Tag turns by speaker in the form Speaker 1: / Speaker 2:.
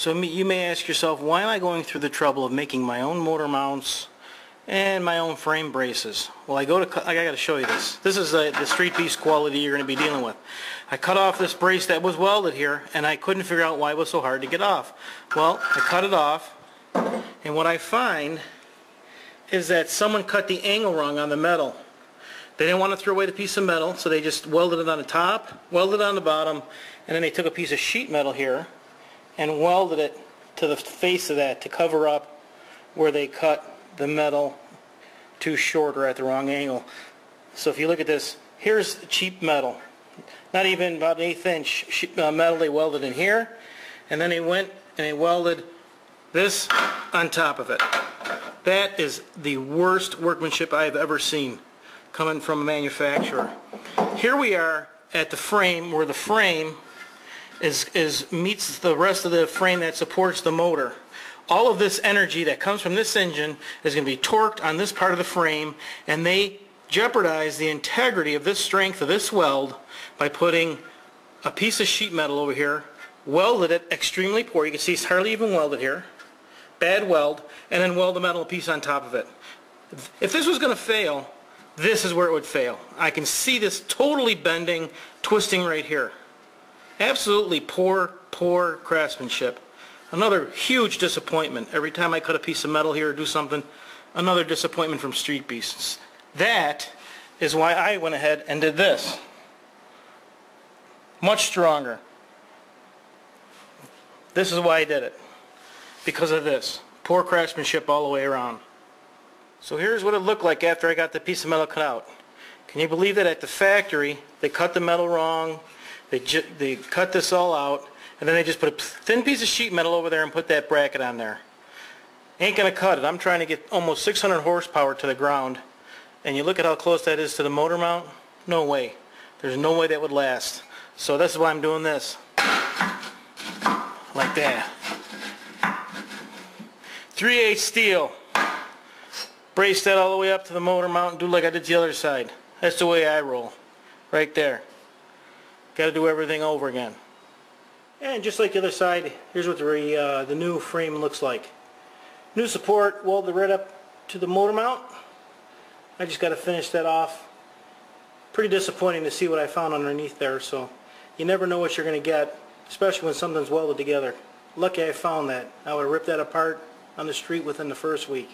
Speaker 1: So you may ask yourself, why am I going through the trouble of making my own motor mounts and my own frame braces? Well, I got to show you this. This is the Street Beast quality you're going to be dealing with. I cut off this brace that was welded here, and I couldn't figure out why it was so hard to get off. Well, I cut it off, and what I find is that someone cut the angle wrong on the metal. They didn't want to throw away the piece of metal, so they just welded it on the top, welded it on the bottom, and then they took a piece of sheet metal here and welded it to the face of that to cover up where they cut the metal too short or at the wrong angle. So if you look at this, here's cheap metal, not even about an 1/8 inch metal they welded in here, and then they went and they welded this on top of it. That is the worst workmanship I've ever seen coming from a manufacturer. Here we are at the frame, where the frame meets the rest of the frame that supports the motor. All of this energy that comes from this engine is going to be torqued on this part of the frame, and they jeopardize the integrity of this strength of this weld by putting a piece of sheet metal over here, welded it extremely poor. You can see it's hardly even welded here. Bad weld, and then weld the metal piece on top of it. If this was going to fail, this is where it would fail. I can see this totally bending, twisting right here. Absolutely poor craftsmanship. Another huge disappointment. Every time I cut a piece of metal here or do something, another disappointment from Street Beasts. That is why I went ahead and did this. Much stronger. This is why I did it. Because of this. Poor craftsmanship all the way around. So here's what it looked like after I got the piece of metal cut out. Can you believe that at the factory they cut the metal wrong, they cut this all out, and then they just put a thin piece of sheet metal over there and put that bracket on there. Ain't gonna cut it. I'm trying to get almost 600 horsepower to the ground, and you look at how close that is to the motor mount. No way. There's no way that would last. So this is why I'm doing this. Like that. 3/8 steel. Brace that all the way up to the motor mount and do like I did the other side. That's the way I roll. Right there. Got to do everything over again. And just like the other side, here's what the new frame looks like. New support welded right up to the motor mount. I just got to finish that off. Pretty disappointing to see what I found underneath there, so you never know what you're going to get, especially when something's welded together. Lucky I found that. I would rip that apart on the street within the first week.